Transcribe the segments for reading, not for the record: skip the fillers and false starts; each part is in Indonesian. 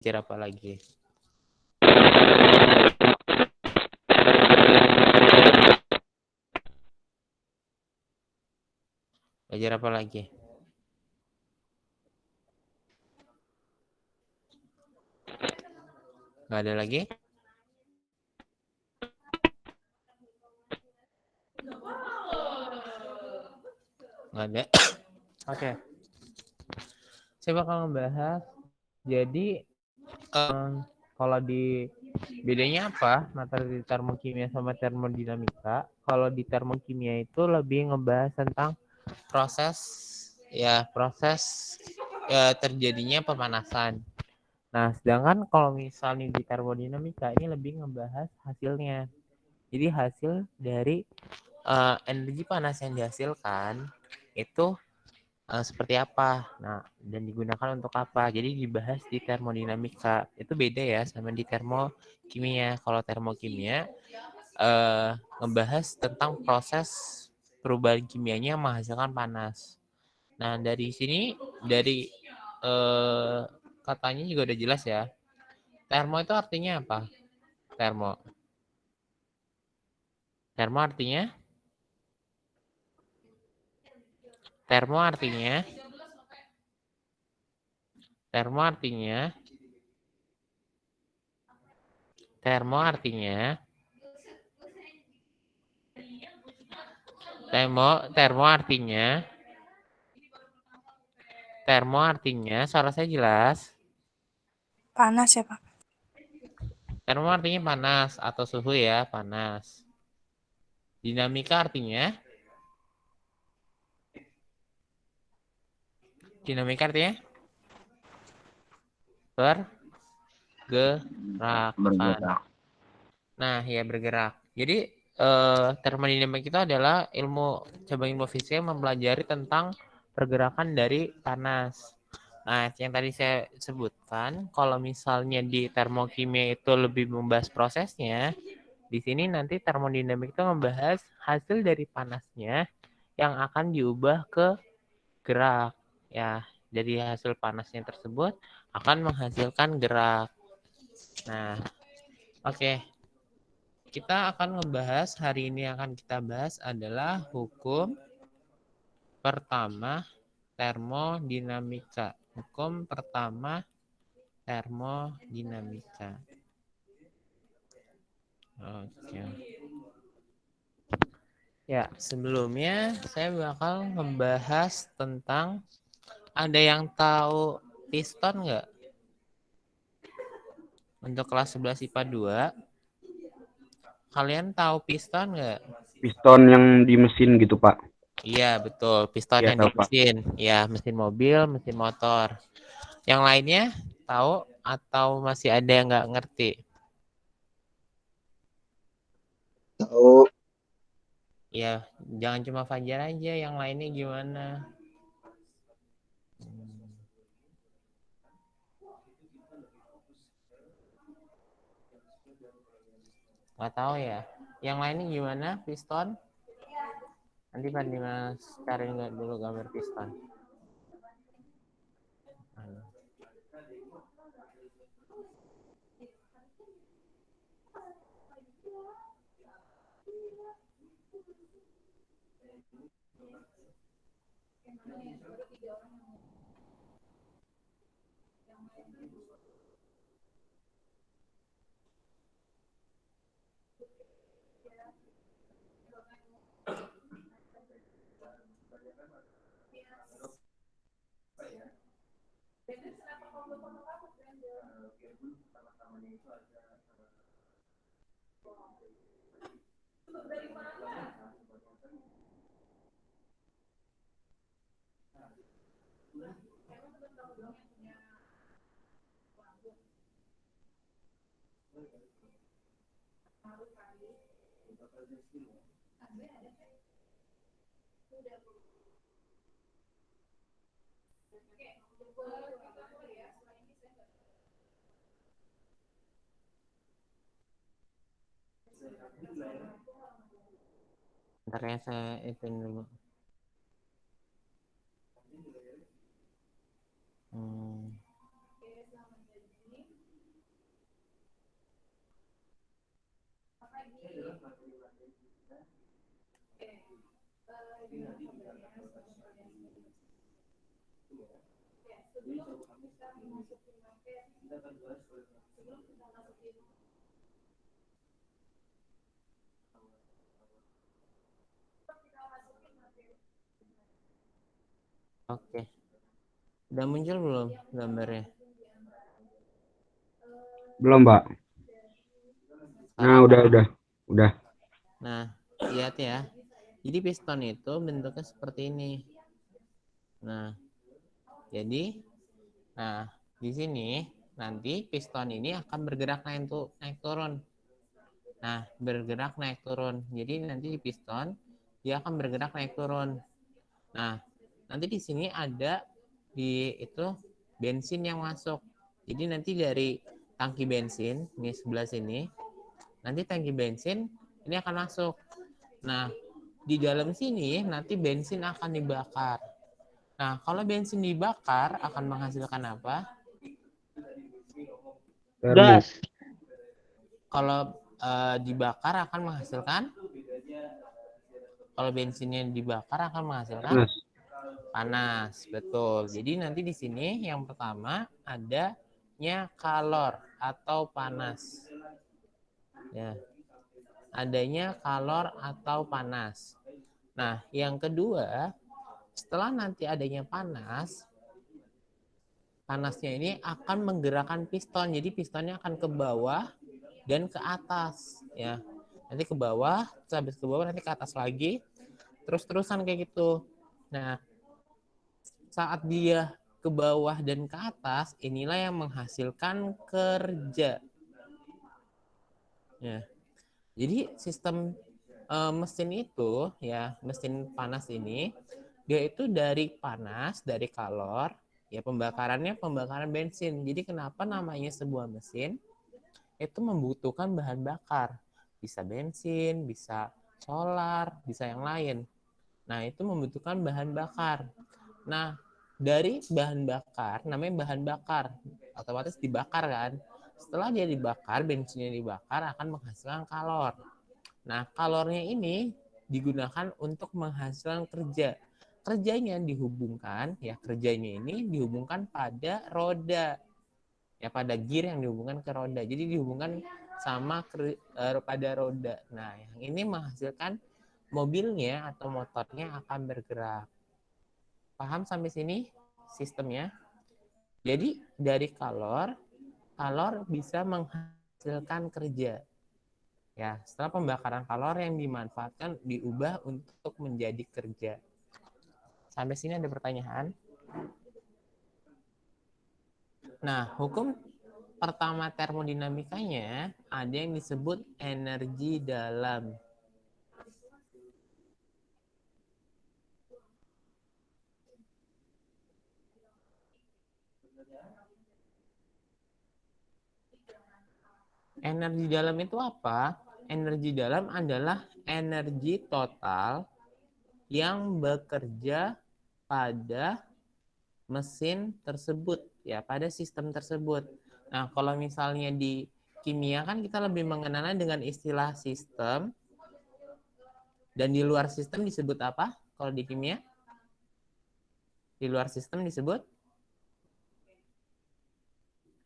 Belajar apa lagi? Belajar apa lagi? Nggak ada lagi? Nggak ada. Oke. Saya bakal ngebahas. Jadi kalau di bedanya apa materi termokimia sama termodinamika? Kalau di termokimia itu lebih ngebahas tentang proses terjadinya pemanasan. Nah, sedangkan kalau misalnya di termodinamika ini lebih ngebahas hasilnya. Jadi hasil dari energi panas yang dihasilkan itu seperti apa. Nah, dan digunakan untuk apa. Jadi dibahas di termodinamika. Itu beda ya sama di termokimia. Kalau termokimia ngebahas tentang proses perubahan kimianya yang menghasilkan panas. Nah, dari sini dari katanya juga udah jelas ya. Termo itu artinya apa? Termo. Termo artinya termo artinya termo artinya termo artinya termo artinya suara saya jelas. Panas ya, Pak? Termo artinya panas atau suhu ya, panas. Dinamika artinya pergerakan. Nah, ya bergerak. Jadi termodinamika itu adalah ilmu fisika yang mempelajari tentang pergerakan dari panas. Nah, yang tadi saya sebutkan, kalau misalnya di termokimia itu lebih membahas prosesnya, di sini nanti termodinamik itu membahas hasil dari panasnya yang akan diubah ke gerak. Ya, jadi hasil panasnya tersebut akan menghasilkan gerak. Nah, oke. Kita akan ngebahas, hari ini akan kita bahas adalah hukum pertama termodinamika. Hukum pertama termodinamika. Oke. Ya, sebelumnya saya bakal membahas tentang, ada yang tahu piston nggak? Untuk kelas 11 IPA 2, kalian tahu piston nggak? Piston yang di mesin gitu, Pak. Iya, betul. Piston Ya, yang tahu, di mesin. Ya, mesin mobil, mesin motor. Yang lainnya tahu atau masih ada yang nggak ngerti? Tahu. Ya, jangan cuma Fajar aja, yang lainnya gimana? Nggak tahu ya. Yang lainnya gimana? Piston? Nanti Pak Dimas cari dulu gambar piston. Ntar ya, saya itu dulu. Oke. Udah muncul belum gambarnya? Belum, Pak. Nah, Sekarang udah. Nah, lihat ya. Jadi piston itu bentuknya seperti ini. Nah, jadi di sini nanti piston ini akan bergerak naik turun. Nah, bergerak naik turun. Jadi nanti di piston dia akan bergerak naik turun. Nah, nanti di sini ada itu bensin yang masuk. Jadi nanti dari tangki bensin ini sebelah sini, nanti tangki bensin ini akan masuk. Nah, di dalam sini nanti bensin akan dibakar. Nah, kalau bensin dibakar akan menghasilkan apa? Termos. Kalau dibakar akan menghasilkan, kalau bensinnya dibakar akan menghasilkan Panas. panas, betul. Jadi nanti di sini yang pertama adanya kalor atau panas. Ya. Adanya kalor atau panas. Nah, yang kedua, setelah nanti adanya panas, panasnya ini akan menggerakkan piston. Jadi pistonnya akan ke bawah dan ke atas, ya. Nanti ke bawah, terus habis ke bawah nanti ke atas lagi, terus-terusan kayak gitu. Nah, saat dia ke bawah dan ke atas, inilah yang menghasilkan kerja. Ya. Jadi sistem mesin itu, ya, mesin panas ini, dia itu dari panas, dari kalor, ya pembakaran bensin. Jadi kenapa namanya sebuah mesin? Itu membutuhkan bahan bakar. Bisa bensin, bisa solar, bisa yang lain. Nah, itu membutuhkan bahan bakar. Nah, dari bahan bakar, namanya bahan bakar, otomatis dibakar kan. Setelah dia dibakar, bensinnya dibakar akan menghasilkan kalor. Nah, kalornya ini digunakan untuk menghasilkan kerja. Kerjanya ini dihubungkan pada roda. Ya, pada gear yang dihubungkan ke roda. Jadi dihubungkan sama pada roda. Nah, yang ini menghasilkan mobilnya atau motornya akan bergerak. Paham sampai sini sistemnya? Jadi dari kalor bisa menghasilkan kerja. Ya, setelah pembakaran kalor yang dimanfaatkan diubah untuk menjadi kerja. Sampai sini ada pertanyaan? Nah, hukum pertama termodinamikanya ada yang disebut energi dalam. Energi dalam itu apa? Energi dalam adalah energi total yang bekerja pada mesin tersebut, ya, pada sistem tersebut. Nah, kalau misalnya di kimia kan kita lebih mengenalnya dengan istilah sistem, dan di luar sistem disebut apa? Kalau di kimia? Di luar sistem disebut?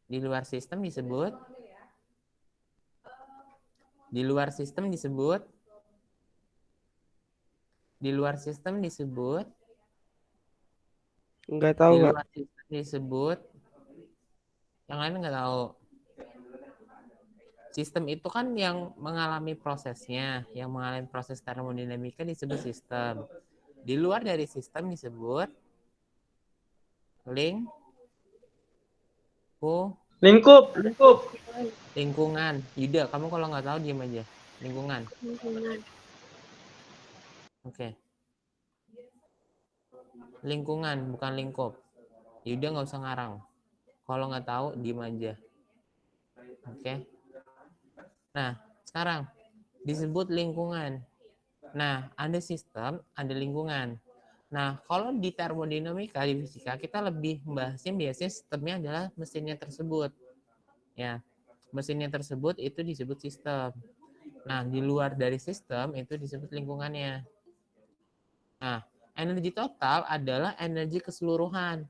Di luar sistem disebut? Di luar sistem disebut? Di luar sistem disebut? Enggak tahu, Di Pak. luar sistem disebut? Yang lain nggak tahu. Sistem itu kan yang mengalami prosesnya, yang mengalami proses termodinamika disebut sistem. Di luar dari sistem disebut lingkungan. Yuda, kamu kalau nggak tahu diam aja. Lingkungan. Oke. Lingkungan, bukan lingkup. Yuda nggak usah ngarang. Kalau nggak tahu, diam aja. Oke. Nah, sekarang disebut lingkungan. Nah, ada sistem, ada lingkungan. Nah, kalau di termodinamika, di fisika, kita lebih membahasnya biasanya sistemnya adalah mesinnya tersebut. Ya, mesinnya tersebut itu disebut sistem. Nah, di luar dari sistem itu disebut lingkungannya. Nah, energi total adalah energi keseluruhan.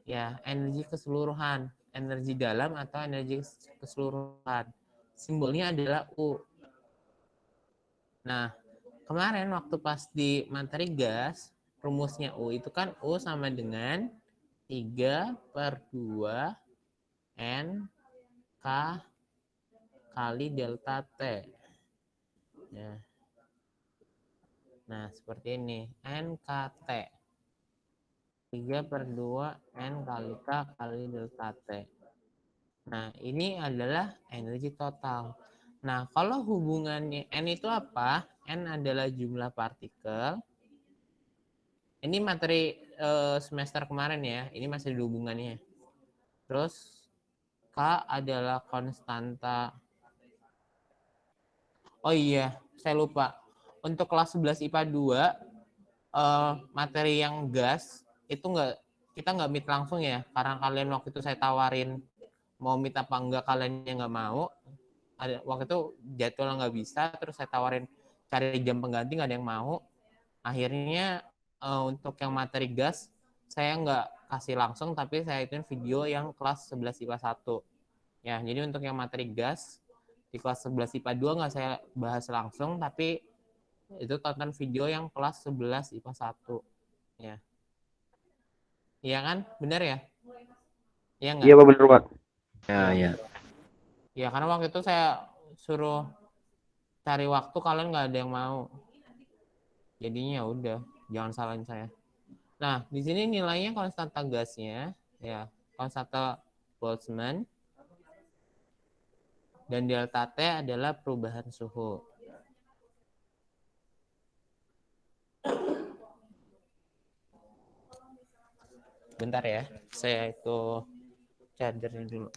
Ya, energi keseluruhan, energi dalam atau energi keseluruhan. Simbolnya adalah U. Nah, kemarin waktu pas di materi gas, rumusnya U itu kan U sama dengan 3/2 N K kali delta T. Ya. Nah, seperti ini. NKT. 3/2 N kali K kali delta T. Nah, ini adalah energi total. Nah, kalau hubungannya N itu apa? N adalah jumlah partikel. Ini materi semester kemarin ya. Ini masih ada hubungannya. Terus K adalah konstanta. Oh iya, saya lupa. Untuk kelas 11 IPA 2, materi yang gas itu kita nggak meet langsung ya. Karena kalian waktu itu saya tawarin mau meet apa enggak, kalian yang nggak mau. Waktu itu jadwalnya nggak bisa, terus saya tawarin cari jam pengganti, nggak ada yang mau. Akhirnya untuk yang materi gas saya nggak kasih langsung, tapi saya ituin video yang kelas 11 IPA 1. Ya, jadi untuk yang materi gas di kelas 11 IPA 2 nggak saya bahas langsung, tapi itu tonton video yang kelas 11 IPA 1. Ya. Iya kan? Benar ya? Iya nggak? Iya Pak, bener Pak. Ya. Ya, karena waktu itu saya suruh cari waktu, kalian nggak ada yang mau. Jadinya udah, jangan salahin saya. Nah, di sini nilainya konstanta gasnya, ya, konstanta Boltzmann, dan delta T adalah perubahan suhu. Bentar ya, saya itu chargernya dulu.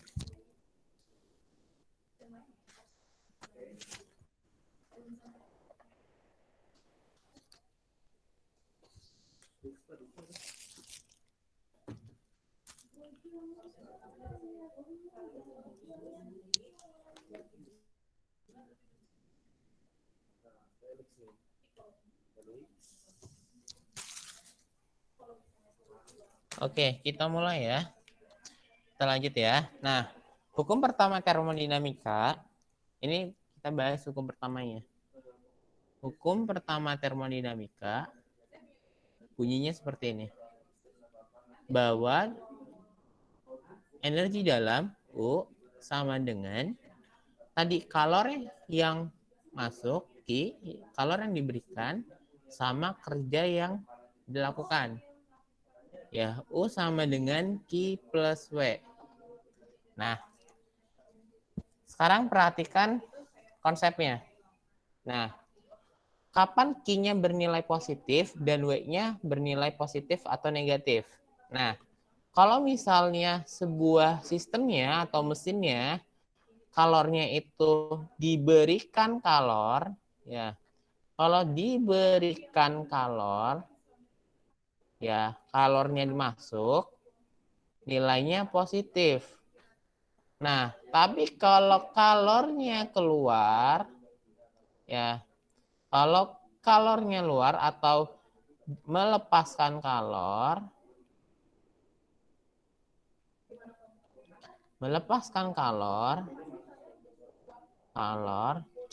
Oke, kita mulai ya. Kita lanjut ya. Nah, hukum pertama termodinamika, ini kita bahas hukum pertamanya. Hukum pertama termodinamika bunyinya seperti ini. Bahwa energi dalam U sama dengan tadi kalor yang masuk, Q, kalor yang diberikan sama kerja yang dilakukan. Ya, U sama dengan Q plus W. Nah, sekarang perhatikan konsepnya. Nah, kapan Q-nya bernilai positif dan W-nya bernilai positif atau negatif? Nah, kalau misalnya sebuah sistemnya atau mesinnya kalornya itu diberikan kalor, ya. Kalau diberikan kalor, ya, kalornya dimasuk, nilainya positif. Nah, tapi kalau kalornya keluar, ya, kalau kalornya luar atau melepaskan kalor,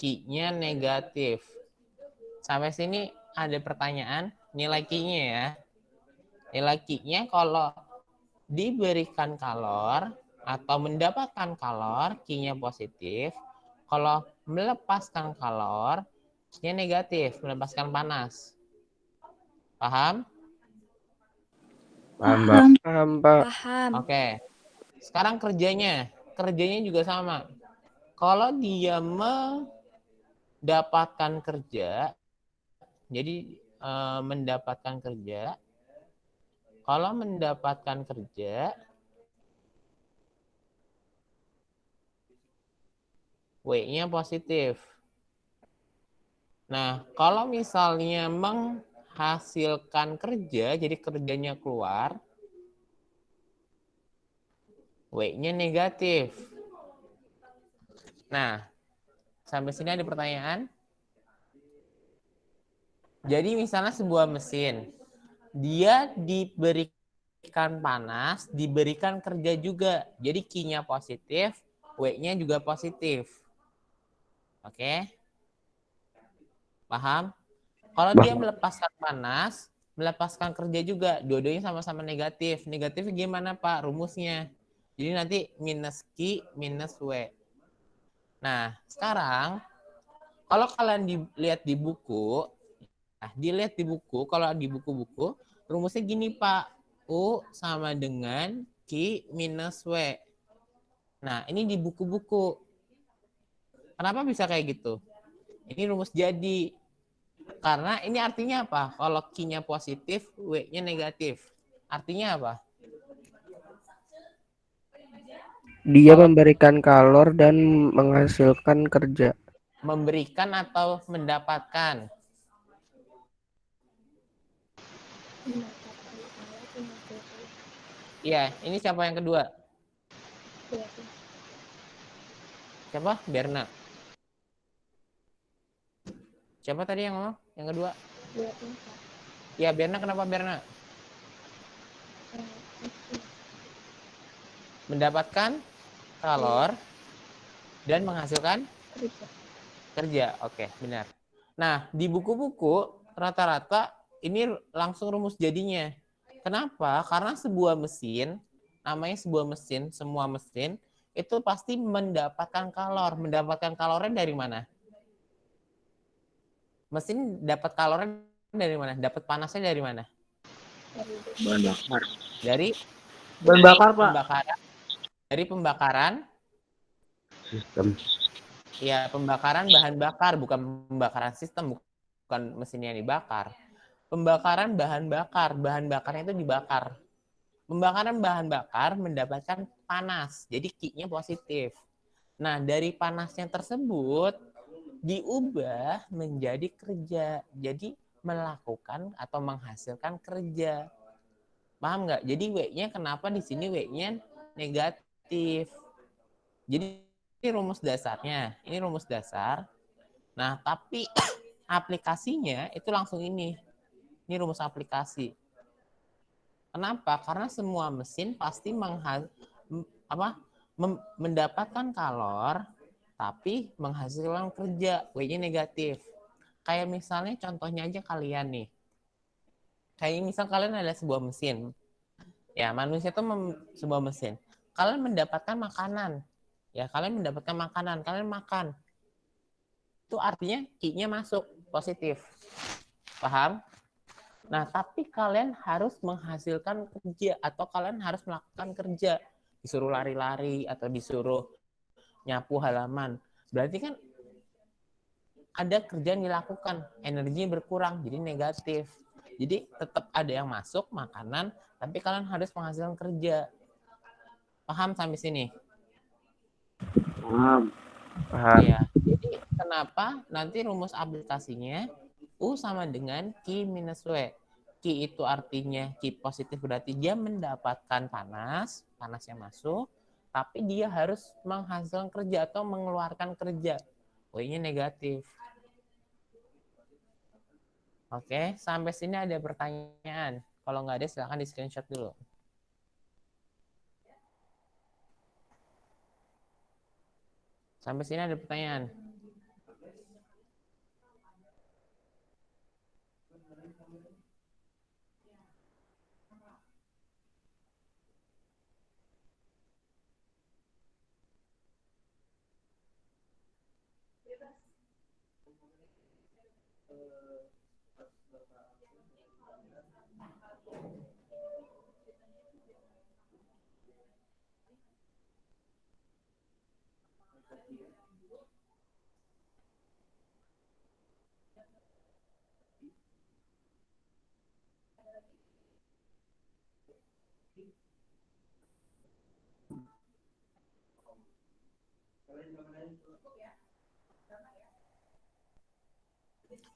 Q-nya negatif. Sampai sini ada pertanyaan, nilai Q-nya ya. Nilai Q-nya kalau diberikan kalor atau mendapatkan kalor, Q-nya positif. Kalau melepaskan kalor, Q-nya negatif, melepaskan panas. Paham? Paham Pak. Paham, Pak. Paham. Oke. Sekarang kerjanya juga sama. Kalau dia mendapatkan kerja, jadi mendapatkan kerja, kalau mendapatkan kerja, W-nya positif. Nah, kalau misalnya menghasilkan kerja, jadi kerjanya keluar, W-nya negatif. Nah, Sampai sini ada pertanyaan? Jadi misalnya sebuah mesin, dia diberikan panas, diberikan kerja juga. Jadi Q-nya positif, W-nya juga positif. Oke? Paham? Kalau dia melepaskan panas, melepaskan kerja juga. Dua-duanya sama-sama negatif. Negatif gimana, Pak? Rumusnya. Jadi nanti minus Q minus W. Nah, sekarang kalau kalian dilihat di buku, dilihat di buku, kalau di buku-buku, rumusnya gini, Pak. U sama dengan Q minus W. Nah, ini di buku-buku. Kenapa bisa kayak gitu? Ini rumus jadi. Karena ini artinya apa? Kalau Q-nya positif, W-nya negatif. Artinya apa? Dia memberikan kalor dan menghasilkan kerja. Memberikan atau mendapatkan? Iya, ini siapa yang kedua? Siapa? Berna. Siapa tadi yang ngomong? Yang kedua? Iya, Berna. Kenapa Berna? Mendapatkan kalor dan menghasilkan kerja. Oke, benar. Nah, di buku-buku rata-rata ini langsung rumus jadinya. Kenapa? Karena sebuah mesin, namanya sebuah mesin, semua mesin itu pasti mendapatkan kalor. Mendapatkan kalornya dari mana? Mesin dapat kalornya dari mana? Dapat panasnya dari mana? Bahan bakar. Dari Bahan bakar, Pak. pembakaran. Dari pembakaran. Sistem. Ya, pembakaran bahan bakar, bukan pembakaran sistem, bukan mesin yang dibakar. Pembakaran bahan bakar, bahan bakarnya itu dibakar. Pembakaran bahan bakar mendapatkan panas, jadi Q-nya positif. Nah, dari panasnya tersebut diubah menjadi kerja, jadi melakukan atau menghasilkan kerja. Paham nggak? Jadi W-nya kenapa di sini W-nya negatif? Jadi ini rumus dasarnya, ini rumus dasar. Nah, tapi aplikasinya itu langsung ini. Ini rumus aplikasi. Kenapa? Karena semua mesin pasti mendapatkan kalor, tapi menghasilkan kerja. W-nya negatif. Kayak misalnya contohnya aja kalian nih. Kayak misal kalian ada sebuah mesin. Ya, manusia itu sebuah mesin. Kalian mendapatkan makanan. Ya, kalian mendapatkan makanan. Kalian makan. Itu artinya Q-nya masuk, positif. Paham? Nah, tapi kalian harus menghasilkan kerja atau kalian harus melakukan kerja. Disuruh lari-lari atau disuruh nyapu halaman. Berarti kan ada kerja yang dilakukan, energinya berkurang, jadi negatif. Jadi tetap ada yang masuk, makanan, tapi kalian harus menghasilkan kerja. Paham sampai sini? Paham. Ya, jadi kenapa nanti rumus aplikasinya U sama dengan Q minus W. Q itu artinya Q positif berarti dia mendapatkan panas, panasnya masuk, tapi dia harus menghasilkan kerja atau mengeluarkan kerja. W-nya negatif. Oke, sampai sini ada pertanyaan. Kalau nggak ada silakan di screenshot dulu. Sampai sini ada pertanyaan.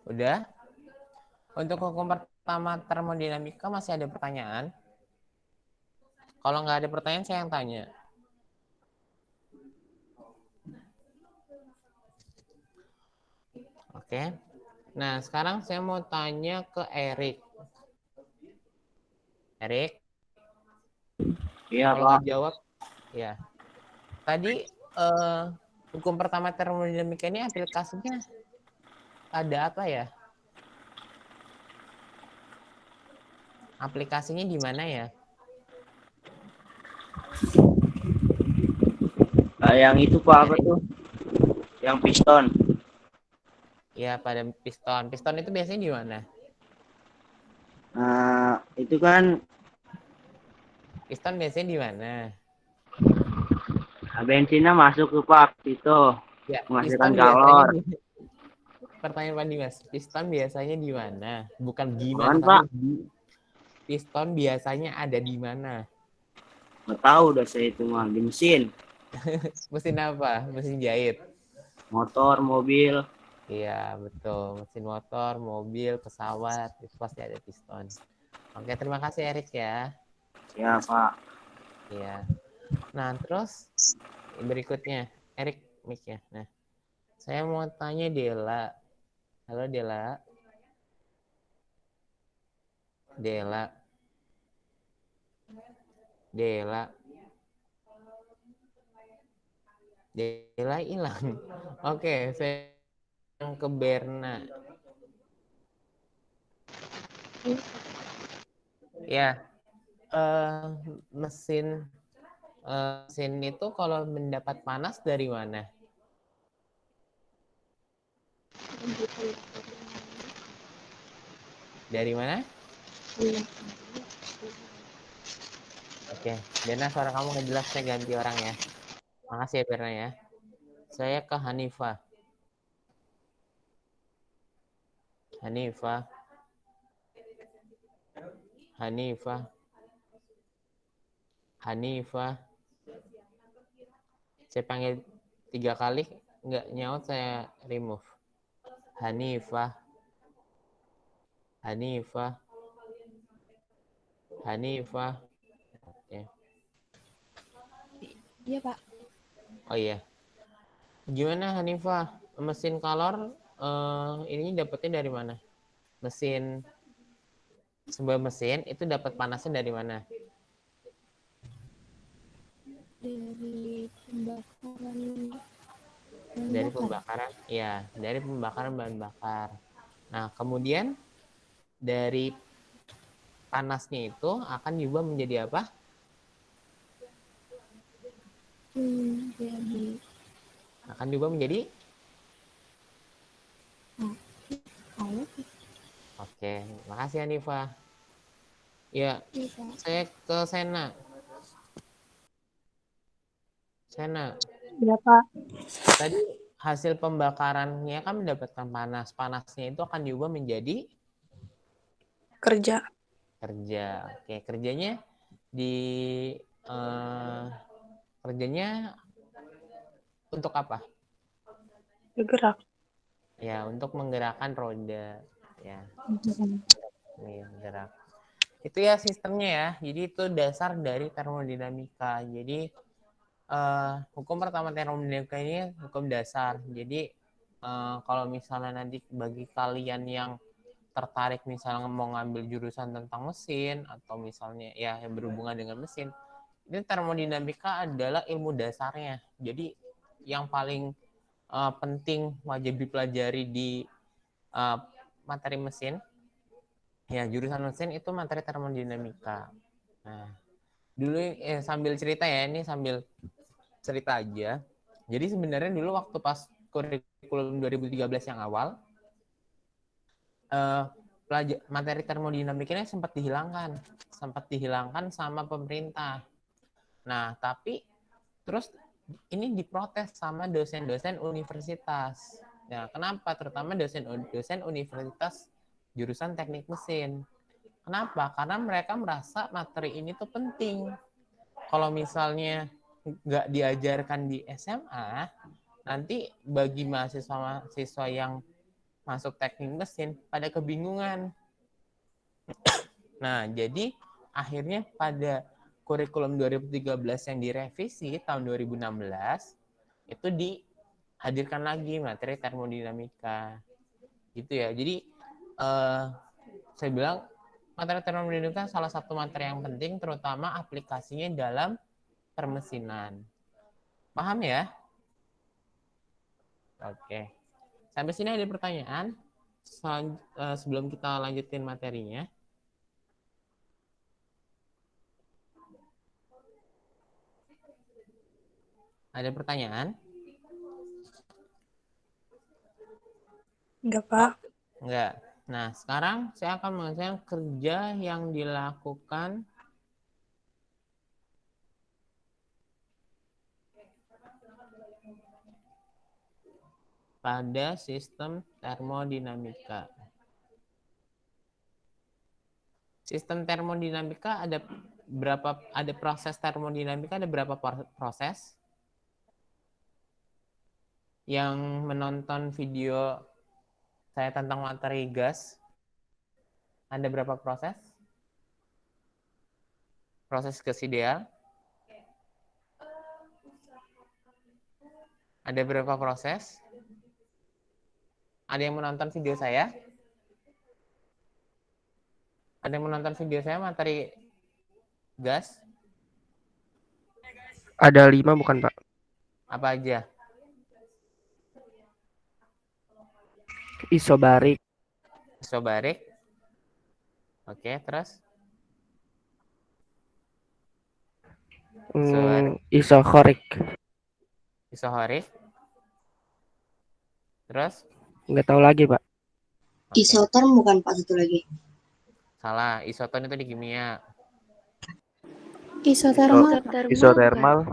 Udah? Untuk hukum pertama termodinamika masih ada pertanyaan? Kalau nggak ada pertanyaan, saya yang tanya. Oke. Nah, sekarang saya mau tanya ke Erik. Erik, Iya, kalau Pak. nggak jawab, ya. Tadi hukum pertama termodinamika ini aplikasinya ada apa ya? Aplikasinya di mana ya? Yang itu, Pak, apa tuh? Yang piston. Ya, pada piston. Piston itu biasanya di mana? Nah, itu kan Piston biasanya di mana? bensinnya masuk ke Pak itu Ya, menghasilkan piston biasanya kalor. di pertanyaan Pak Dimas. Piston biasanya di mana? Bukan gimana, Bukan, tapi Pak. piston biasanya ada di mana? Nggak tahu udah saya itu mah di mesin, Mesin apa? Mesin jahit. motor, mobil. Iya, betul. Mesin motor, mobil, pesawat, itu pasti ada piston. Oke, terima kasih Erik ya. Ya, Pak. Iya. Nah, terus berikutnya, Erik mic-nya. Nah, saya mau tanya Dela. Halo Dela. Dela. Dela. Dela hilang. Oke, saya ke Berna. Ya, mesin mesin itu kalau mendapat panas dari mana? Dari mana? Oke, Berna suara kamu nggak jelas, saya ganti orang ya. Makasih ya Berna ya. Saya ke Hanifah. Hanifah. Hanifah. Hanifah. Saya panggil 3 kali, nggak nyaut saya remove. Hanifah. Hanifah. Hanifah. Oke. Iya, Pak. Oh iya. Gimana Hanifah? Mesin kalor ini dapetnya dari mana? Mesin sebuah mesin itu dapat panasnya dari mana? Dari pembakaran Dari pembakaran. Ya, dari pembakaran bahan bakar. Nah, kemudian dari panasnya itu akan diubah menjadi apa? Jadi Akan diubah menjadi? kalau Oke, makasih Hanifah. Ya, bisa saya ke Sena. Sena, ya, Pak. tadi hasil pembakarannya kan mendapatkan panas. Panasnya itu akan diubah menjadi Kerja. kerja. Oke, kerjanya di kerjanya untuk apa? Bergerak. Ya, untuk menggerakkan roda. Ya, ini gerak. Itu ya sistemnya ya. Jadi itu dasar dari termodinamika. Jadi hukum pertama termodinamika ini hukum dasar. Jadi kalau misalnya nanti bagi kalian yang tertarik misalnya mau ngambil jurusan tentang mesin atau misalnya ya yang berhubungan dengan mesin, ini termodinamika adalah ilmu dasarnya. Jadi yang paling penting wajib dipelajari di materi mesin, ya jurusan mesin itu materi termodinamika. Nah, dulu sambil cerita ya, ini sambil cerita aja. Jadi sebenarnya dulu waktu pas kurikulum 2013 yang awal, materi termodinamika ini sempat dihilangkan sama pemerintah. Nah, tapi terus ini diprotes sama dosen-dosen universitas. Nah, kenapa? Terutama dosen universitas jurusan teknik mesin. Kenapa? Karena mereka merasa materi ini tuh penting. Kalau misalnya nggak diajarkan di SMA, nanti bagi mahasiswa yang masuk teknik mesin pada kebingungan. Nah, jadi akhirnya pada kurikulum 2013 yang direvisi tahun 2016 itu dihadirkan lagi materi termodinamika. Gitu ya. Jadi saya bilang materi termodinamika salah satu materi yang penting, terutama aplikasinya dalam permesinan. Paham ya? Oke. Sampai sini ada pertanyaan? Sebelum kita lanjutin materinya. Ada pertanyaan? Enggak, Pak. Enggak. Nah, sekarang saya akan mengajarkan kerja yang dilakukan pada sistem termodinamika. Sistem termodinamika ada proses termodinamika ada berapa proses? Yang menonton video saya tentang materi gas, ada berapa proses? Proses gas ideal. Ada berapa proses? Ada yang menonton video saya? Ada yang menonton video saya materi gas? Ada 5 bukan, Pak? Apa aja? Isobarik, Isobarik. Oke, terus? isohorik. Isohorik. Terus? Nggak tahu lagi, Pak. Oke. Isoterm bukan Pak, satu lagi. Salah, isoton itu di kimia. Isotermal. Isotermal.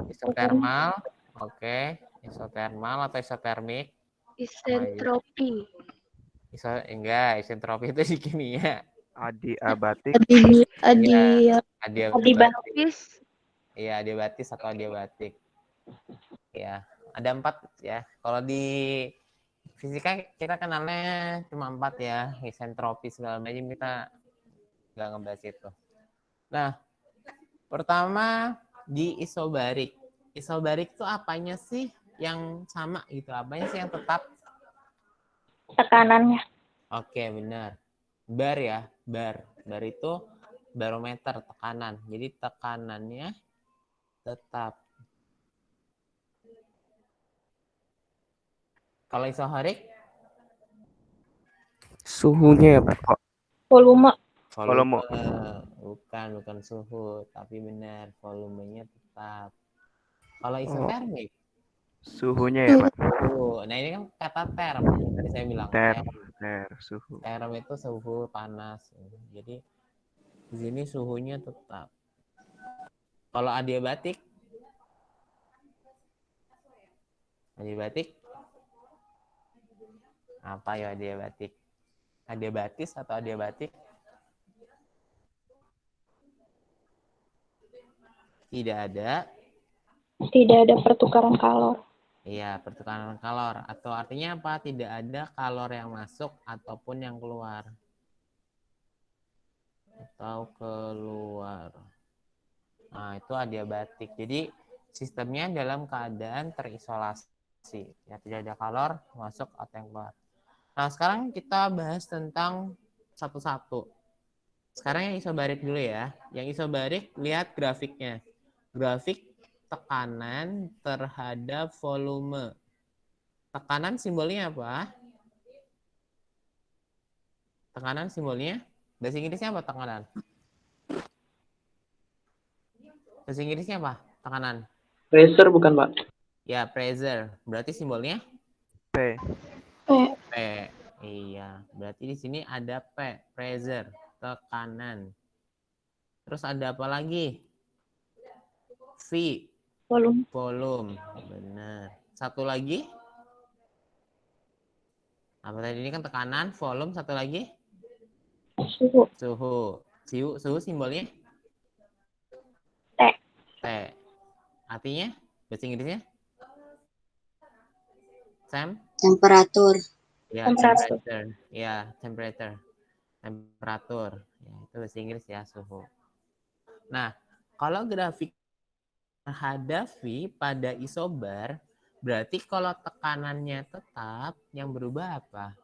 Isotermal. Oke, isotermal atau isotermik? Isentropi. Isentropi itu di kimia. Adiabatik. Adiabatis. Iya, adiabatis atau adiabatik. Ya, ada 4 ya. Kalau di fisika kita kenalnya cuma 4 ya, isentropi segala macam, kita nggak ngebahas itu. Nah, pertama di isobarik. Isobarik itu apanya sih yang sama gitu? Apanya sih yang tetap? Tekanannya. Oke, benar. Bar ya, bar. Bar itu barometer tekanan. Jadi tekanannya tetap. Kalau isohorik? Suhunya ya, Pak. Volume. Volume. Bukan suhu, tapi benar volumenya tetap. Kalau isotermik? Suhunya ya, Pak. Nah, ini kan kata term. Tadi saya bilang Suhu. term itu suhu panas. Jadi di sini suhunya tetap. Kalau adiabatik? Adiabatik? Apa ya adiabatik? Adiabatis atau adiabatik? Tidak ada. Tidak ada pertukaran kalor. Iya, pertukaran kalor. Atau artinya apa? Tidak ada kalor yang masuk ataupun yang keluar. Atau keluar. Nah, itu adiabatik. Jadi, sistemnya dalam keadaan terisolasi. Ya, tidak ada kalor masuk atau yang keluar. Nah, sekarang kita bahas tentang satu-satu. Sekarang yang isobarik dulu ya. Yang isobarik, lihat grafiknya. Grafik tekanan terhadap volume. Tekanan simbolnya apa? Tekanan simbolnya? Bahasa Inggrisnya apa tekanan? Bahasa Inggrisnya apa? Tekanan. Pressure bukan, Pak? Ya, pressure. Berarti simbolnya? P. P. Iya. Berarti di sini ada P. Pressure. Tekanan. Terus ada apa lagi? V. Volume. Volume. Benar. Satu lagi? Apa tadi? Ini kan tekanan, volume. Satu lagi? Suhu. Suhu simbolnya? T. T. Artinya? Bahasa Inggrisnya? Temperatur. Ya, temperature. Ya, temperature. Temperatur. Ya, itu bahasa Inggris ya, suhu. Nah, kalau grafik terhadap V pada isobar, berarti kalau tekanannya tetap, yang berubah apa?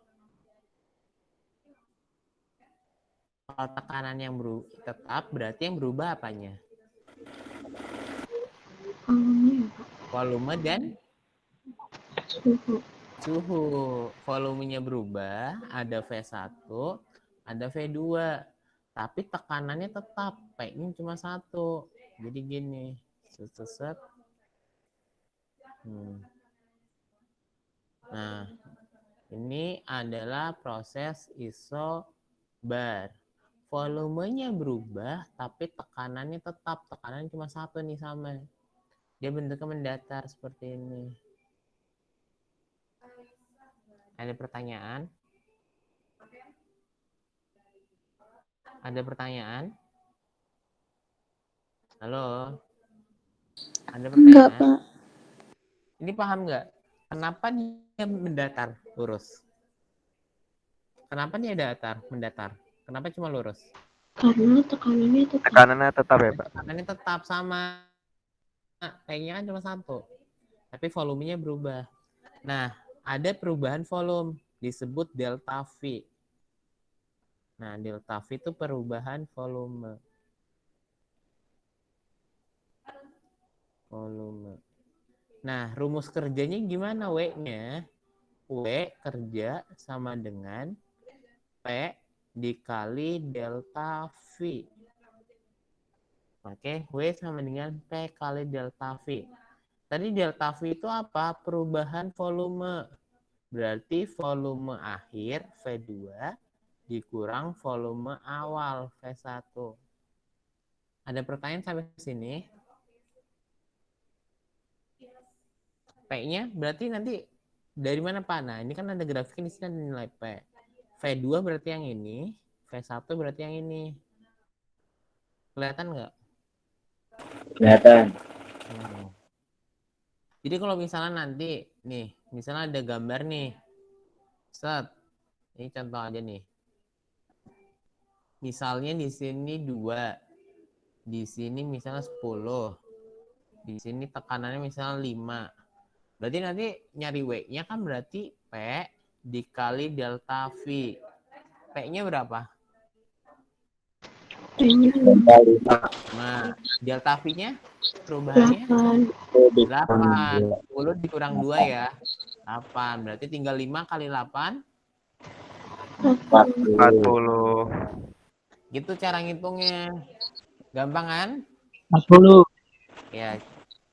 Kalau tekanan yang tetap, berarti yang berubah apanya? Volume dan suhu. Volumenya berubah, ada V1, ada V2. Tapi tekanannya tetap, P-nya cuma 1. Jadi gini, set. Nah, ini adalah proses isobar. Volumenya berubah, tapi tekanannya tetap. Tekanannya cuma 1 nih sama. Dia bentuknya mendatar seperti ini. Ada pertanyaan? Ada pertanyaan? Halo? Ada pertanyaan? Enggak, Pak. Ini paham nggak? Kenapa dia mendatar, lurus? Kenapa dia mendatar? Kenapa cuma lurus? Karena tekanannya tetap. Tekanannya tetap ya, Pak? Tekanannya tetap sama. Kayaknya kan cuma 1. Tapi volumenya berubah. Nah, ada perubahan volume. Disebut delta V. Nah, delta V itu perubahan volume. Nah, rumus kerjanya gimana W-nya? W kerja sama dengan P dikali delta V. Oke, W sama dengan P kali delta V. Tadi delta V itu apa? Perubahan volume. Berarti volume akhir V2 dikurang volume awal V1. Ada pertanyaan sampai sini? P-nya berarti nanti dari mana, Pak? Nah, ini kan ada grafiknya di sini ada nilai P. V2 berarti yang ini, V1 berarti yang ini. Kelihatan nggak? Kelihatan. Jadi kalau misalnya nanti, nih, misalnya ada gambar nih. Set. Ini contoh aja nih. Misalnya di sini 2. Di sini misalnya 10. Di sini tekanannya misalnya 5. Berarti nanti nyari W-nya kan berarti P dikali delta V. P-nya berapa? P-nya 5. Delta V-nya perubahannya 8. 10 dikurang 2 ya. 8. Berarti tinggal 5 kali 8. 40. Gitu cara ngitungnya. Gampang kan? 40. Ya.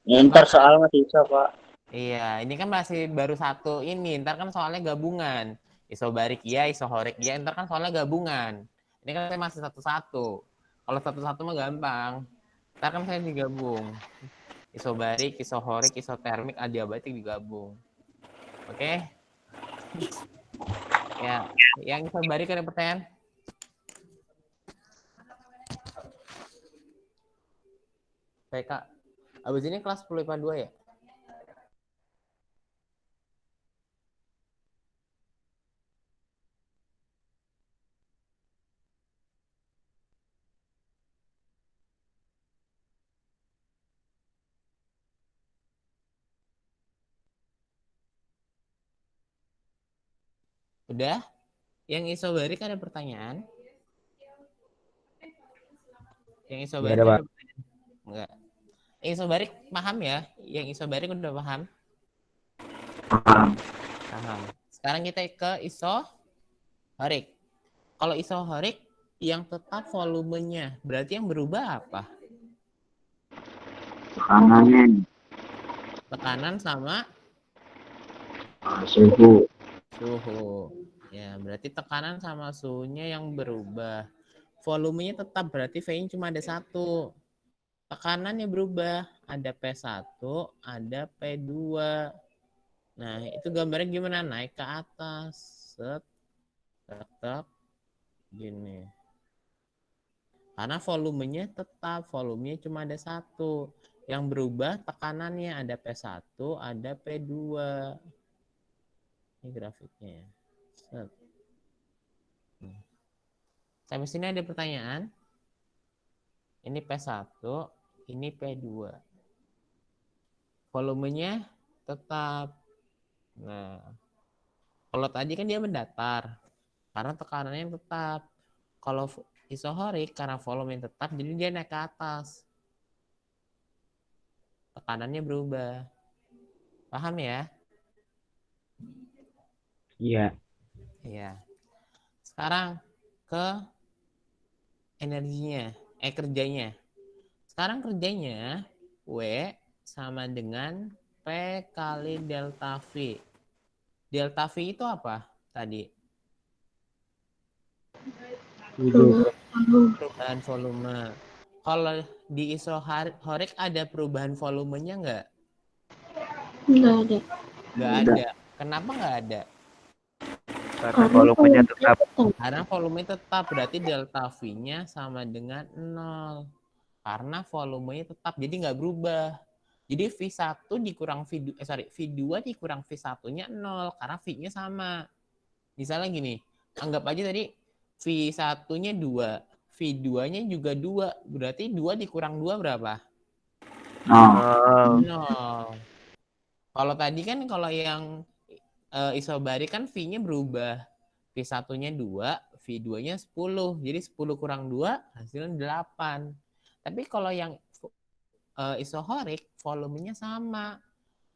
Ntar soal masih bisa, Pak. Iya, ini kan masih baru 1 ini. Ntar kan soalnya gabungan. Isobarik iya, isohorik iya. Ntar kan soalnya gabungan. Ini kan saya masih 1-1. Kalau 1-1 mah gampang. Ntar kan saya digabung. Isobarik, isohorik, isotermik, adiabatik digabung. Oke? Ya, yang isobarik ada pertanyaan? Baik, Kak. Abis ini kelas 10 IPA 2 ya? Udah? Yang isobarik ada pertanyaan? Yang isobarik ada pertanyaan? Enggak. Yang isobarik paham ya? Yang isobarik udah paham? Paham. Sekarang kita ke isohorik. Kalau isohorik yang tetap volumenya, berarti yang berubah apa? Tekanan sama Suhu. suhu. Ya, berarti tekanan sama suhunya yang berubah. Volumenya tetap, berarti V-nya cuma ada 1. Tekanannya berubah, ada P1, ada P2. Nah, itu gambarnya gimana? Naik ke atas. Set. Tetap. Gini. Karena volumenya tetap, volumenya cuma ada 1. Yang berubah tekanannya ada P1, ada P2. Ini grafiknya ya. Set. Sampai sini ada pertanyaan? Ini P1, ini P2. Volumenya tetap. Nah, kalau tadi kan dia mendatar. Karena tekanannya tetap. Kalau isohorik karena volume tetap, jadi dia naik ke atas. Tekanannya berubah. Paham ya? Iya. Iya. Sekarang ke energinya, kerjanya. Sekarang kerjanya W sama dengan P kali delta V. Delta V itu apa tadi? Perubahan volume. Kalau di isohorik ada perubahan volumenya nggak? Nggak ada. Nggak ada. Kenapa nggak ada? Karena volumenya tetap. Karena volume tetap, berarti delta V-nya sama dengan 0. Karena volumenya tetap, jadi nggak berubah. Jadi V1 dikurang V2 dikurang V1-nya 0, karena V-nya sama. Misalnya gini, anggap aja tadi V1-nya 2, V2-nya juga 2, berarti 2 dikurang 2 berapa? 0. Kalau tadi kan kalau yang isobarik kan V-nya berubah. V1-nya 2, V2-nya 10. Jadi 10 kurang 2 hasilnya 8. Tapi kalau yang isohorik volumenya sama.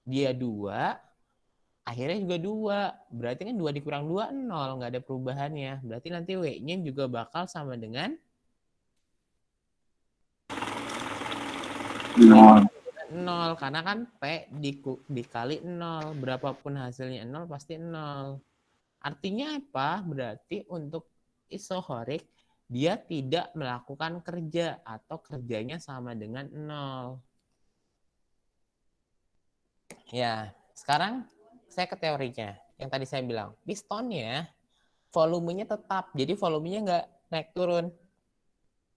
Dia 2, akhirnya juga 2. Berarti kan 2 dikurang 2, 0. Nggak ada perubahannya. Berarti nanti W-nya juga bakal sama dengan 0. Karena kan P dikali 0. Berapapun hasilnya 0 pasti 0. Artinya apa? Berarti untuk isohorik dia tidak melakukan kerja atau kerjanya sama dengan 0. Ya, sekarang saya ke teorinya. Yang tadi saya bilang, pistonnya volumenya tetap. Jadi volumenya nggak naik turun.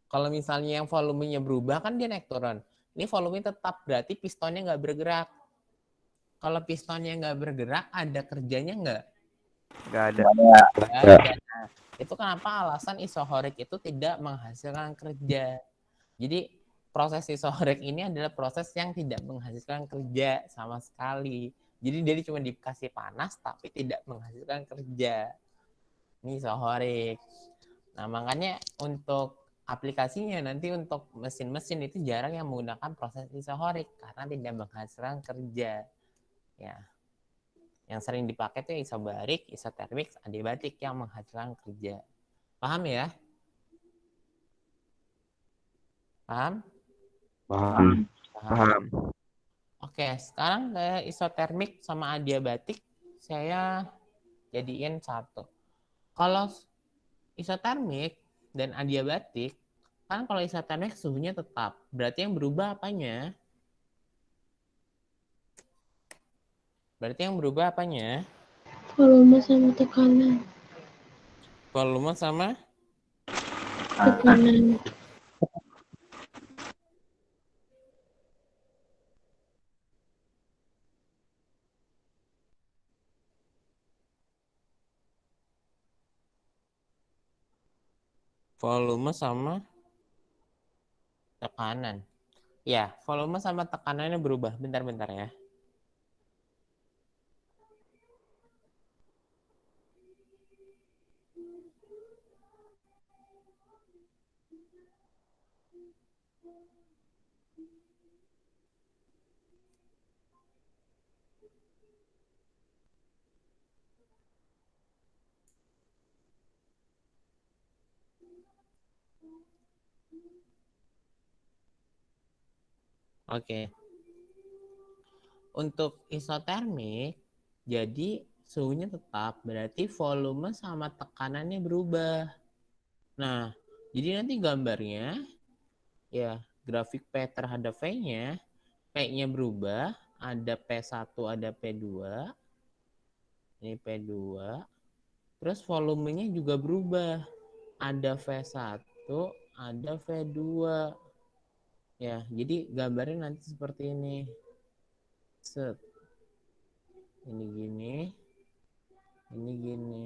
Kalau misalnya yang volumenya berubah kan dia naik turun. Ini volumenya tetap, berarti pistonnya nggak bergerak. Kalau pistonnya nggak bergerak, ada kerjanya nggak? Nggak ada. Nah, itu kenapa alasan isohorik itu tidak menghasilkan kerja. Jadi proses isohorik ini adalah proses yang tidak menghasilkan kerja sama sekali. Jadi dia cuma dikasih panas tapi tidak menghasilkan kerja. Ini isohorik. Nah, makanya untuk aplikasinya nanti untuk mesin-mesin itu jarang yang menggunakan proses isohorik karena tidak menghasilkan kerja. Ya. Yang sering dipakai itu isobarik, isotermik, adiabatik yang menghasilkan kerja. Paham ya? Paham? Paham. Oke, sekarang ke isotermik sama adiabatik saya jadiin satu. Kalau isotermik dan adiabatik, kan kalau isotermik suhunya tetap. Berarti yang berubah apanya? Volume sama tekanan. Volume sama Tekanan. tekanan. Ya, volume sama tekanannya berubah. Bentar-bentar ya. Oke. Untuk isotermik, jadi suhunya tetap, berarti volume sama tekanannya berubah. Nah, jadi nanti gambarnya, ya grafik P terhadap V-nya, P-nya berubah, ada P1, ada P2, ini P2, terus volumenya juga berubah, ada V1, ada V2. Ya, jadi gambarnya nanti seperti ini. Set. Ini gini. Ini gini.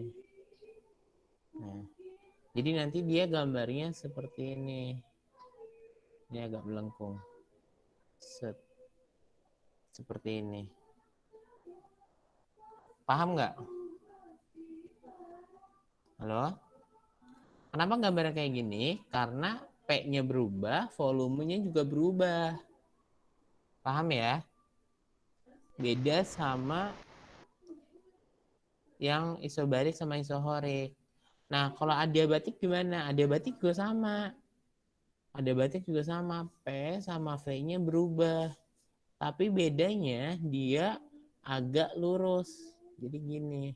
Nah, jadi nanti dia gambarnya seperti ini. Ini agak melengkung. Set. Seperti ini. Paham nggak? Halo? Kenapa gambarnya kayak gini? Karena P-nya berubah, volumenya juga berubah. Paham ya? Beda sama yang isobarik sama isohorik. Nah, kalau adiabatik gimana? Adiabatik juga sama. Adiabatik juga sama. P sama V-nya berubah. Tapi bedanya dia agak lurus. Jadi gini.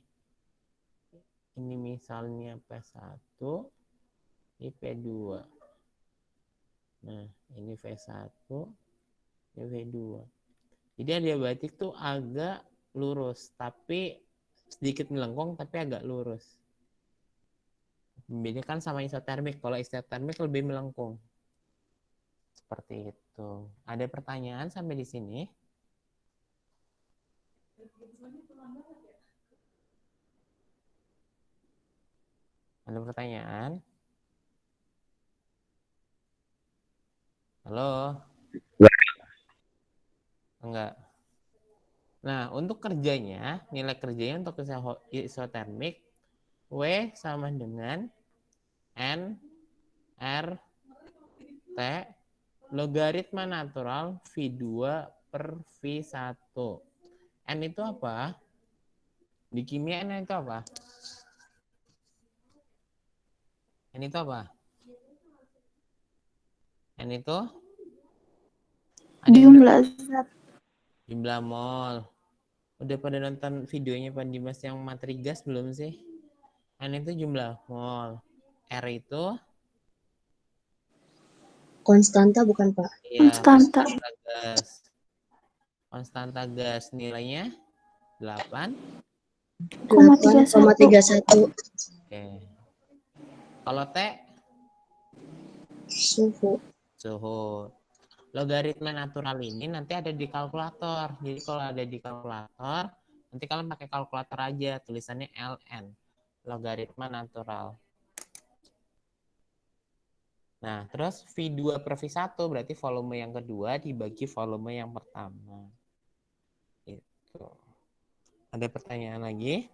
Ini misalnya P1, ini P2. Nah, ini V1, ini V2. Jadi adiabatik tuh agak lurus, tapi sedikit melengkung, tapi agak lurus. Membedakan sama isotermik. Kalau isotermik lebih melengkung. Seperti itu. Ada pertanyaan sampai di sini? Ada pertanyaan? Halo? Enggak. Nah, untuk kerjanya, nilai kerjanya untuk isotermik, W sama dengan N, R, T, logaritma natural V2 per V1. N itu apa? Di kimia N itu apa? N itu apa? N itu? Jumlah zat. Jumlah mol. Udah pada nonton videonya Pak Dimas yang materi gas belum sih? N itu jumlah mol. R itu? Konstanta bukan, Pak? Iya, Konstanta. gas. Konstanta gas nilainya 8,31. Oke. Kalau T? Suhu. Logaritma natural ini nanti ada di kalkulator. Jadi kalau ada di kalkulator, nanti kalian pakai kalkulator aja. Tulisannya ln. Logaritma natural. Nah, terus V2 per V1 berarti volume yang kedua dibagi volume yang pertama. Itu. Ada pertanyaan lagi?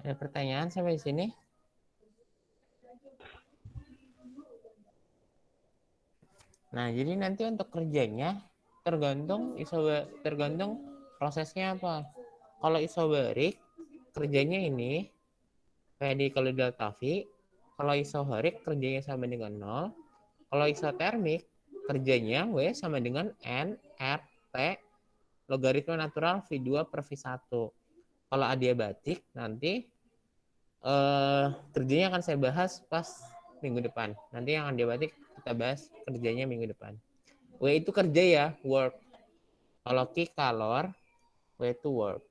Ada pertanyaan sampai sini? Nah, jadi nanti untuk kerjanya tergantung prosesnya apa. Kalau isobarik kerjanya ini kayak di kalau delta V, kalau isohorik kerjanya sama dengan 0. Kalau isotermik kerjanya W sama dengan N R T logaritma natural V2 per V1. Kalau adiabatik nanti kerjanya akan saya bahas pas minggu depan. Nanti yang adiabatik kita bahas kerjanya minggu depan. W itu kerja ya, work. Kalau Q kalor, W itu work.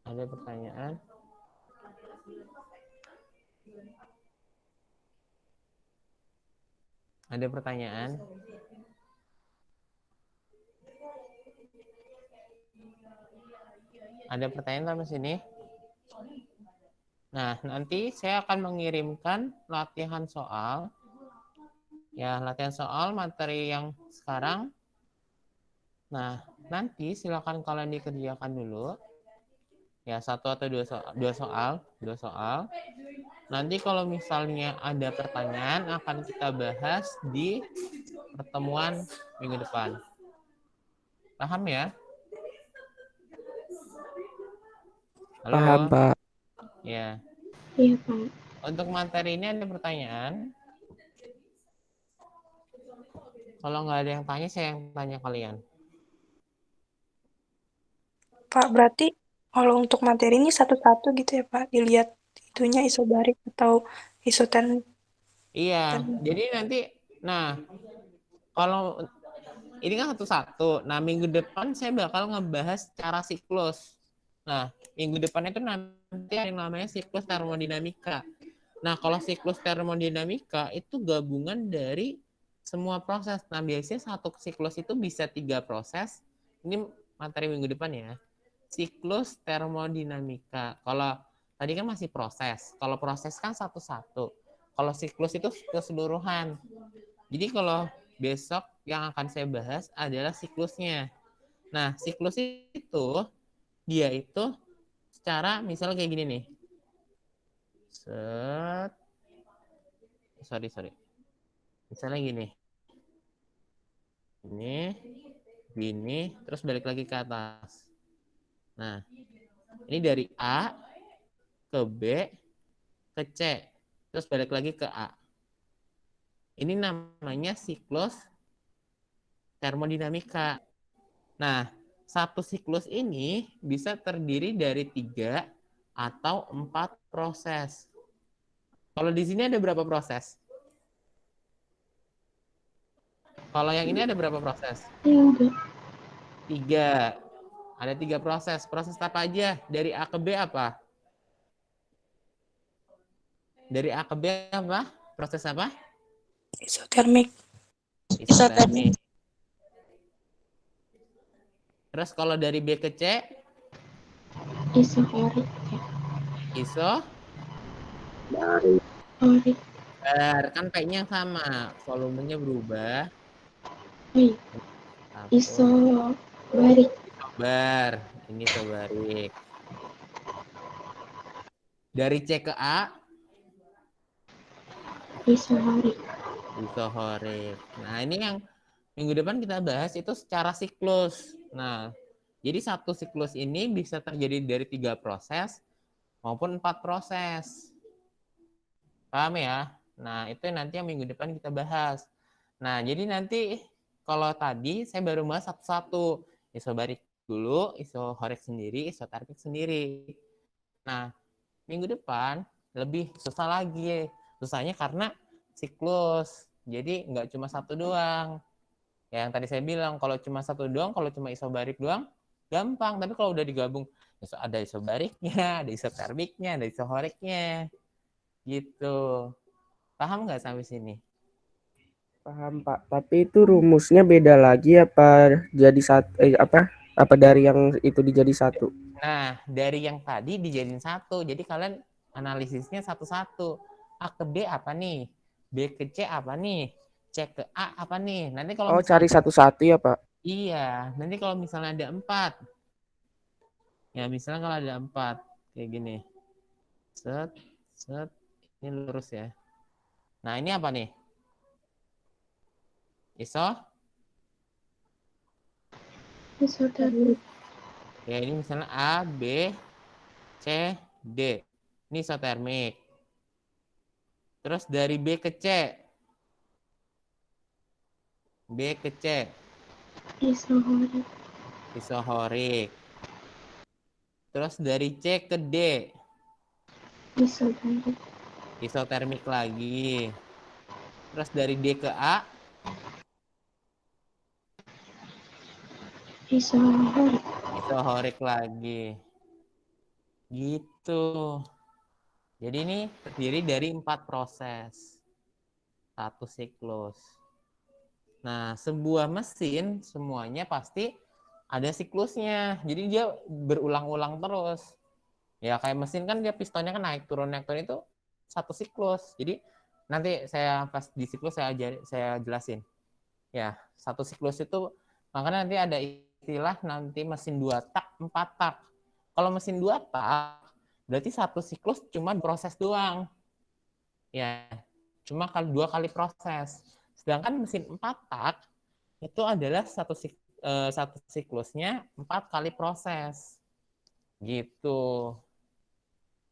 Ada pertanyaan? Ada pertanyaan? Ada pertanyaan sampai sini? Nah, nanti saya akan mengirimkan latihan soal. Ya, latihan soal materi yang sekarang. Nah, nanti silakan kalian dikerjakan dulu. Ya, satu atau dua soal. Nanti kalau misalnya ada pertanyaan akan kita bahas di pertemuan minggu depan. Paham ya? Halo? Paham, Pak. Ya. Iya, Pak. Untuk materi ini ada pertanyaan? Kalau nggak ada yang tanya, saya yang tanya kalian. Pak, berarti kalau untuk materi ini satu-satu gitu ya, Pak? Dilihat itunya isobarik atau isotermik. Iya, jadi nanti, nah, kalau ini kan satu-satu. Nah, minggu depan saya bakal ngebahas cara siklus. Nah, minggu depan itu nanti ada yang namanya siklus termodinamika. Nah, kalau siklus termodinamika itu gabungan dari semua proses. Nah, biasanya satu siklus itu bisa 3 proses. Ini materi minggu depan ya. Siklus termodinamika. Kalau tadi kan masih proses. Kalau proses kan satu-satu. Kalau siklus itu keseluruhan. Jadi kalau besok yang akan saya bahas adalah siklusnya. Nah, siklus itu dia itu secara misalnya kayak gini nih. Sorry. Misalnya gini. Gini, terus balik lagi ke atas. Nah, ini dari A ke B ke C, terus balik lagi ke A. Ini namanya siklus termodinamika. Nah, satu siklus ini bisa terdiri dari 3 atau 4 proses. Kalau di sini ada berapa proses? Kalau yang ini ada berapa proses? 3. 3. Ada 3 proses. Proses apa aja? Dari A ke B apa? Dari A ke B apa? Proses apa? Isotermik. Isotermik. Terus kalau dari B ke C? Isohorik. Horik. Kan P-nya sama. Volumenya berubah. Isobarik. Isobar. Ini isobarik. Dari C ke A? Isohorik. Nah, ini yang minggu depan kita bahas itu secara siklus. Nah, jadi satu siklus ini bisa terjadi dari 3 proses maupun 4 proses. Paham ya? Nah, itu nanti yang minggu depan kita bahas. Nah, jadi nanti kalau tadi saya baru bahas satu-satu. Isobarik dulu, isohorik sendiri, isotermik sendiri. Nah, minggu depan lebih susah lagi. Susahnya karena siklus. Jadi nggak cuma satu doang. Ya, yang tadi saya bilang, kalau cuma satu doang, kalau cuma isobarik doang, gampang. Tapi kalau udah digabung, ada isobariknya, ada isotermiknya, ada isohoriknya. Gitu. Paham nggak sampai sini? Paham, Pak. Tapi itu rumusnya beda lagi apa jadi apa dari yang itu dijadi satu? Nah, dari yang tadi dijadiin satu. Jadi kalian analisisnya satu-satu. A ke B apa nih? B ke C apa nih? C ke A apa nih? Nanti kalau Cari satu-satu ya, Pak? Iya. Nanti kalau misalnya ada 4. Ya, misalnya kalau ada 4. Kayak gini. Set. Ini lurus ya. Nah, ini apa nih? Isotermik. Ya, ini misalnya A, B, C, D. Ini isotermik. Terus dari B ke C. B ke C. Isohorik. Terus dari C ke D. Isobarik. Isotermik lagi. Terus dari D ke A. Isohorik lagi. Gitu. Jadi ini terdiri dari 4 proses. Satu siklus. Nah, sebuah mesin semuanya pasti ada siklusnya. Jadi dia berulang-ulang terus. Ya kayak mesin kan dia pistonnya kan naik turun itu satu siklus. Jadi nanti saya pas di siklus saya jelasin. Ya, satu siklus itu makanya nanti ada istilah nanti mesin 2 tak, 4 tak. Kalau mesin 2 tak berarti satu siklus cuma proses doang. Ya, cuma 2 kali proses. Sedangkan mesin 4 tak itu adalah satu satu siklusnya 4 kali proses. Gitu.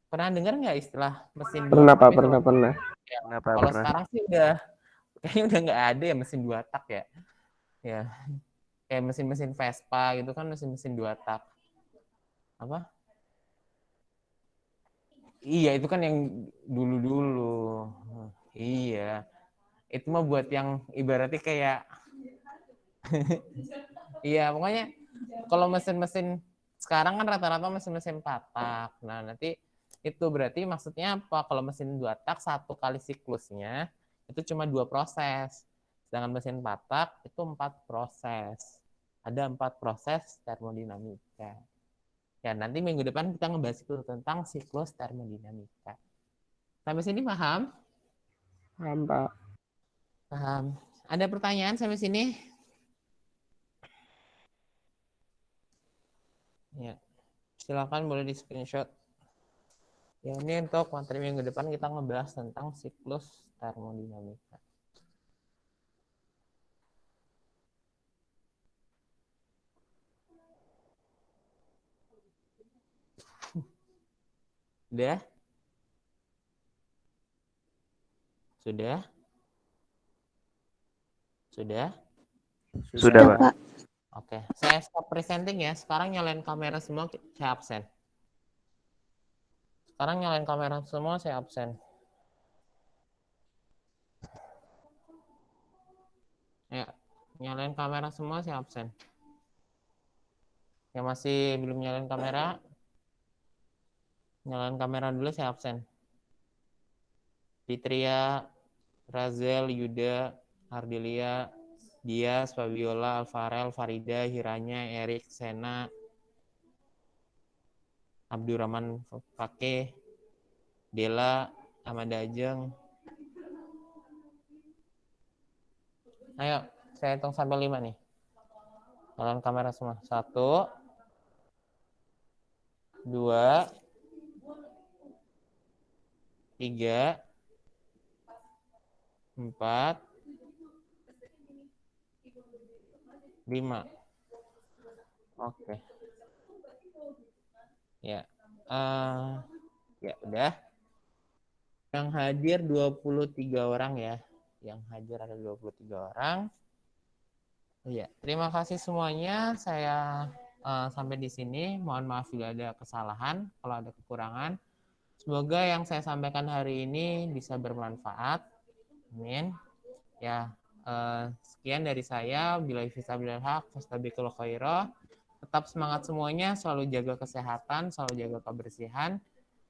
Pernah dengar nggak istilah mesin dua Pernah tak Pak, itu? pernah. Ya, Kenapa kalau pernah? sekarang sih kayaknya udah nggak ada ya mesin 2 tak ya. Ya, kayak mesin-mesin Vespa gitu kan mesin-mesin 2 tak. Apa? Iya, itu kan yang dulu-dulu. Iya. Itu mah buat yang ibaratnya kayak iya, pokoknya kalau mesin-mesin sekarang kan rata-rata mesin-mesin 4 tak. Nah, nanti itu berarti maksudnya apa? Kalau mesin 2 tak 1 kali siklusnya itu cuma 2 proses. Sedangkan mesin 4 tak itu 4 proses. Ada 4 proses termodinamika. Ya, nanti minggu depan kita ngebahas itu tentang siklus termodinamika. Sampai sini paham? Paham Pak. Paham. Ada pertanyaan sampai sini? Ya. Silakan boleh di screenshot. Ya, ini untuk materi minggu depan kita ngebahas tentang siklus termodinamika. Sudah? Sudah? Sudah? Sudah, Ya, Pak. Pak. Oke, saya stop presenting ya. Sekarang nyalain kamera semua, saya absen. Sekarang nyalain kamera semua, saya absen. Ya, nyalain kamera semua, saya absen. Yang masih belum nyalain kamera, nyalain kamera dulu, saya absen. Fitria, Razel, Yuda, Ardelia, Dias, Fabiola, Alfarel, Farida, Hiranya, Erik, Sena, Abdurrahman Fakih, Dela, Amanda Ajeng. Ayo, saya hitung sampai 5 nih. Nyalain kamera semua. 1, 2, 3, 4, 5. Oke. Ya. Ya udah. Yang hadir 23 orang ya. Yang hadir ada 23 orang. Iya, terima kasih semuanya. Saya sampai di sini. Mohon maaf bila ada kesalahan, kalau ada kekurangan. Semoga yang saya sampaikan hari ini bisa bermanfaat. Amin. Ya, sekian dari saya. Bila fisabilil haq, fastabiqul khairah. Tetap semangat semuanya, selalu jaga kesehatan, selalu jaga kebersihan.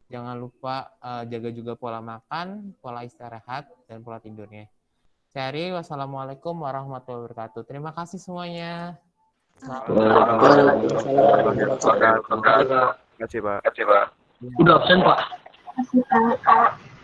Jangan lupa jaga juga pola makan, pola istirahat, dan pola tidurnya. Cari, wassalamualaikum warahmatullahi wabarakatuh. Terima kasih semuanya. Terima kasih, Pak. Udah absen Pak. Kasih Pak.